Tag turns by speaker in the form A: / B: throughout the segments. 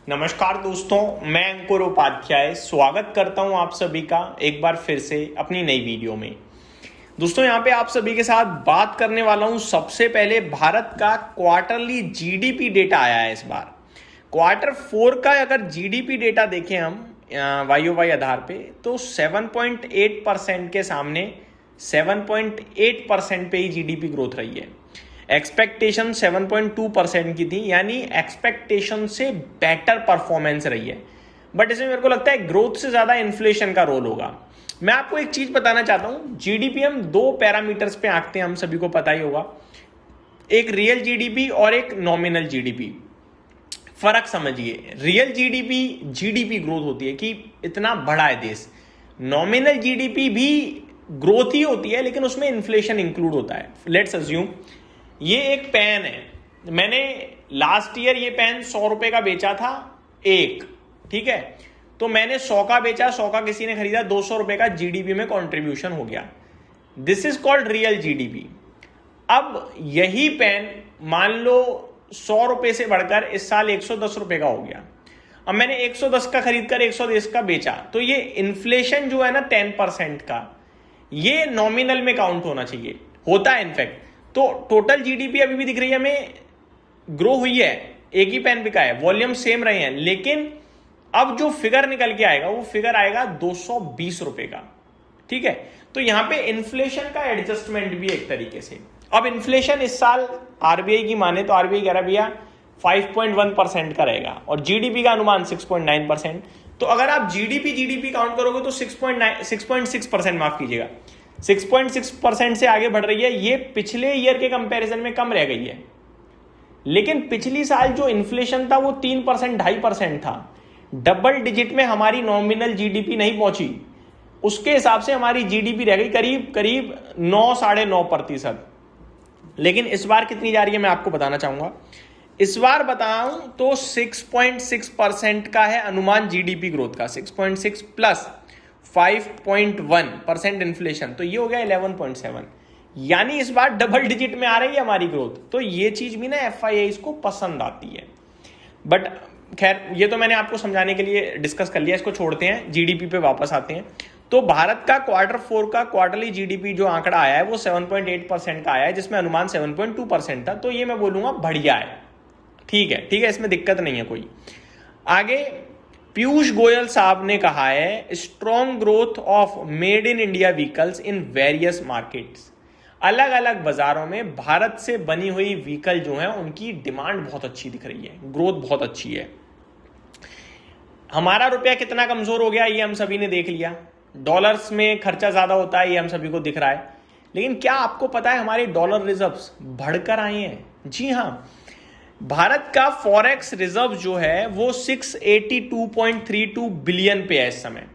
A: नमस्कार दोस्तों, मैं अंकुर उपाध्याय स्वागत करता हूं आप सभी का एक बार फिर से अपनी नई वीडियो में। दोस्तों यहां पे आप सभी के साथ बात करने वाला हूं। सबसे पहले भारत का क्वार्टरली जीडीपी डेटा आया है इस बार। क्वार्टर 4 का अगर जीडीपी डेटा देखें हम YoY आधार पे तो 7.8% के सामने 7.8% पे ही जीडीपी ग्रोथ रही है। एक्सपेक्टेशन 7.2% की थी, यानी एक्सपेक्टेशन से बेटर परफॉर्मेंस रही है। बट इसमें मेरे को लगता है ग्रोथ से ज्यादा इन्फ्लेशन का रोल होगा। मैं आपको एक चीज बताना चाहता हूं, जीडीपी हम दो पैरामीटर्स पे आंकते हैं, हम सभी को पता ही होगा, एक रियल जीडीपी और एक नॉमिनल जीडीपी। फर्क समझिए, रियल जीडीपी ग्रोथ होती है कि इतना बड़ा है देश। नॉमिनल जीडीपी भी ग्रोथ ही होती है लेकिन उसमें इन्फ्लेशन इंक्लूड होता है। लेट्स अज्यूम ये एक पेन है, मैंने लास्ट ईयर ये पेन 100 रुपए का बेचा था एक, ठीक है, तो मैंने 100 का बेचा, 100 का किसी ने खरीदा, 200 रुपए का जीडीपी में कंट्रीब्यूशन हो गया। This is called real GDP. अब यही पेन मान लो 100 रुपए से बढ़कर इस साल 110 रुपए का हो गया। अब मैंने 110 का खरीद कर 110 का बेचा, तो ये इन्फ्लेशन जो है ना 10% का, ये नॉमिनल में काउंट होना चाहिए, होता है इनफैक्ट। तो टोटल जीडीपी अभी भी दिख रही है हमें ग्रो हुई है, एक ही पेन बिका है, वॉल्यूम सेम रहे हैं, लेकिन अब जो फिगर निकल के आएगा वो फिगर आएगा 220 रुपए का, ठीक है। तो यहां पे इन्फ्लेशन का एडजस्टमेंट भी एक तरीके से। अब इन्फ्लेशन इस साल आरबीआई की माने तो आरबीआई कह रहा भैया 5.1% का रहेगा और जीडीपी का अनुमान 6.9%। तो अगर आप जीडीपी काउंट करोगे तो 6.6%, माफ कीजिएगा, 6.6% से आगे बढ़ रही है। ये पिछले ईयर के कंपैरिजन में कम रह गई है, लेकिन पिछली साल जो इन्फ्लेशन था वो 3%, 2.5% था। डबल डिजिट में हमारी नॉमिनल जीडीपी नहीं पहुंची, उसके हिसाब से हमारी जीडीपी रह गई करीब करीब 9, 9.5%। लेकिन इस बार कितनी जा रही है मैं आपको बताना चाहूंगा। इस बार बताऊं तो 6.6% का है अनुमान जीडीपी ग्रोथ का, 6.6 प्लस 5.1% इन्फ्लेशन, तो ये हो गया 11.7, यानी इस बार डबल डिजिट में आ रही है हमारी ग्रोथ। तो ये चीज भी ना एफआईआई को पसंद आती है। बट खैर ये तो मैंने आपको समझाने के लिए डिस्कस कर लिया, इसको छोड़ते हैं, जीडीपी पे वापस आते हैं। तो भारत का क्वार्टर 4 का क्वार्टरली जीडीपी जो आंकड़ा आया है वो 7.8% का आया है, जिसमें अनुमान 7.2% था। तो ये मैं बोलूंगा बढ़िया है, ठीक है, इसमें दिक्कत नहीं है कोई। आगे पीयूष गोयल साहब ने कहा है strong growth of made in India vehicles in various markets. अलग अलग बाजारों में भारत से बनी हुई व्हीकल जो है उनकी डिमांड बहुत अच्छी दिख रही है, ग्रोथ बहुत अच्छी है। हमारा रुपया कितना कमजोर हो गया ये हम सभी ने देख लिया, डॉलर्स में खर्चा ज्यादा होता है ये हम सभी को दिख रहा है। लेकिन क्या आपको पता है हमारे डॉलर रिजर्व्स बढ़कर आए हैं? जी हां, भारत का फॉरेक्स रिजर्व जो है वो 682.32 बिलियन पे है इस समय,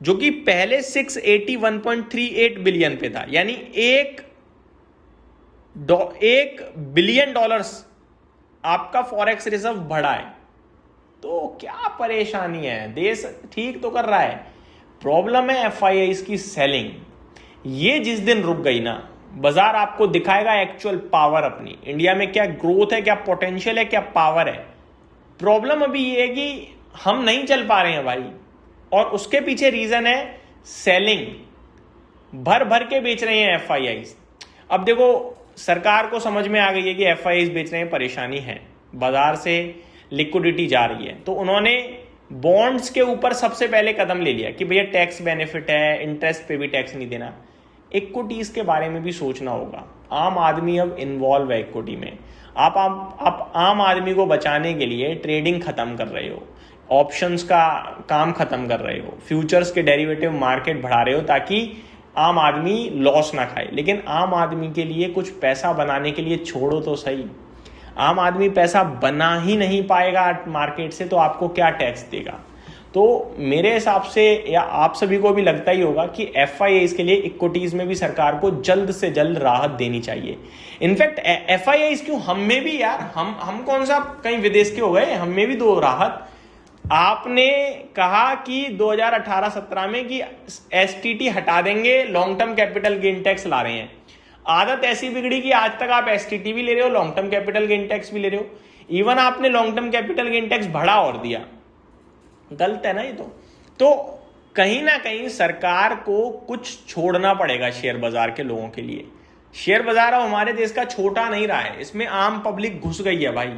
A: जो कि पहले 681.38 बिलियन पे था, यानी $1 बिलियन आपका फॉरेक्स रिजर्व बढ़ा है। तो क्या परेशानी है, देश ठीक तो कर रहा है, प्रॉब्लम है एफआईआई की सेलिंग। ये जिस दिन रुक गई ना, बाजार आपको दिखाएगा एक्चुअल पावर अपनी, इंडिया में क्या ग्रोथ है, क्या पोटेंशियल है, क्या पावर है। प्रॉब्लम अभी ये है कि हम नहीं चल पा रहे हैं भाई, और उसके पीछे रीजन है सेलिंग, भर भर के बेच रहे हैं एफआईआई। अब देखो सरकार को समझ में आ गई है कि एफआईआई बेच रहे हैं, परेशानी है, बाजार से लिक्विडिटी जा रही है, तो उन्होंने बॉन्ड्स के ऊपर सबसे पहले कदम ले लिया कि भैया टैक्स बेनिफिट है, इंटरेस्ट पे भी टैक्स नहीं देना। इक्विटीज के बारे में भी सोचना होगा, आम आदमी अब इन्वॉल्व है इक्विटी में। आप आम आदमी को बचाने के लिए ट्रेडिंग खत्म कर रहे हो, ऑप्शंस का काम खत्म कर रहे हो, फ्यूचर्स के डेरिवेटिव मार्केट बढ़ा रहे हो ताकि आम आदमी लॉस ना खाए। लेकिन आम आदमी के लिए कुछ पैसा बनाने के लिए छोड़ो तो सही, आम आदमी पैसा बना ही नहीं पाएगा मार्केट से, तो आपको क्या टैक्स देगा। तो मेरे हिसाब से, या आप सभी को भी लगता ही होगा कि एफआईआई के लिए इक्विटीज में भी सरकार को जल्द से जल्द राहत देनी चाहिए। इनफैक्ट एफआईआई क्यों, हम में भी यार, हम कौन सा कहीं विदेश के हो गए, हम में भी दो राहत। आपने कहा कि 2018-17 में कि एसटीटी हटा देंगे, long term capital gain tax ला रहे हैं। आदत ऐसी बिगड़ी कि आज तक आप एसटीटी भी ले रहे हो, long term capital gain tax भी ले रहे हो। इवन आपने long term capital gain tax बढ़ा और दिया, गलत है ना ये तो कहीं ना कहीं सरकार को कुछ छोड़ना पड़ेगा शेयर बाजार के लोगों के लिए। शेयर बाजार अब हमारे देश का छोटा नहीं रहा है, इसमें आम पब्लिक घुस गई है भाई।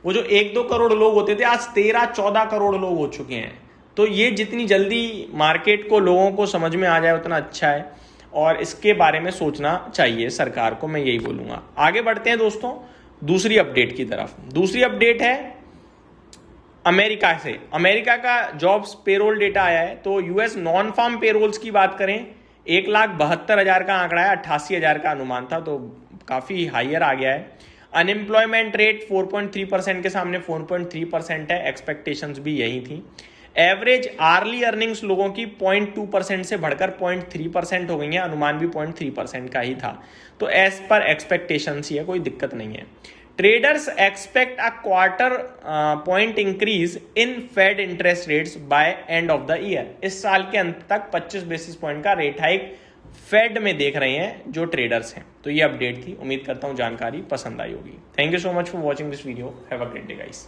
A: वो जो 1-2 करोड़ लोग होते थे, आज 13-14 करोड़ लोग हो चुके हैं। तो ये जितनी जल्दी मार्केट को, लोगों को समझ में आ जाए उतना अच्छा है, और इसके बारे में सोचना चाहिए सरकार को, मैं यही बोलूंगा। आगे बढ़ते हैं दोस्तों दूसरी अपडेट की तरफ। दूसरी अपडेट है अमेरिका से। अमेरिका का जॉब्स पेरोल डेटा आया है। तो यूएस नॉन फार्म पेरोल्स की बात करें, 1,72,000 का आंकड़ा है, 88,000 का अनुमान था, तो काफी हाइयर आ गया है। अनएम्प्लॉयमेंट रेट 4.3% के सामने 4.3% है, एक्सपेक्टेशंस भी यही थी। एवरेज आर्ली अर्निंग्स लोगों की 0.2% से बढ़कर 0.3% हो गई है, अनुमान भी 0.3% का ही था। तो एज पर एक्सपेक्टेशंस ही है, कोई दिक्कत नहीं है। Traders expect a quarter point increase in Fed interest rates by end of the year. इस साल के अंत तक 25 बेसिस पॉइंट का रेट हाइक फेड में देख रहे हैं जो ट्रेडर्स हैं। तो ये अपडेट थी, उम्मीद करता हूं जानकारी पसंद आई होगी। Thank you so much for watching this video, have a great day guys.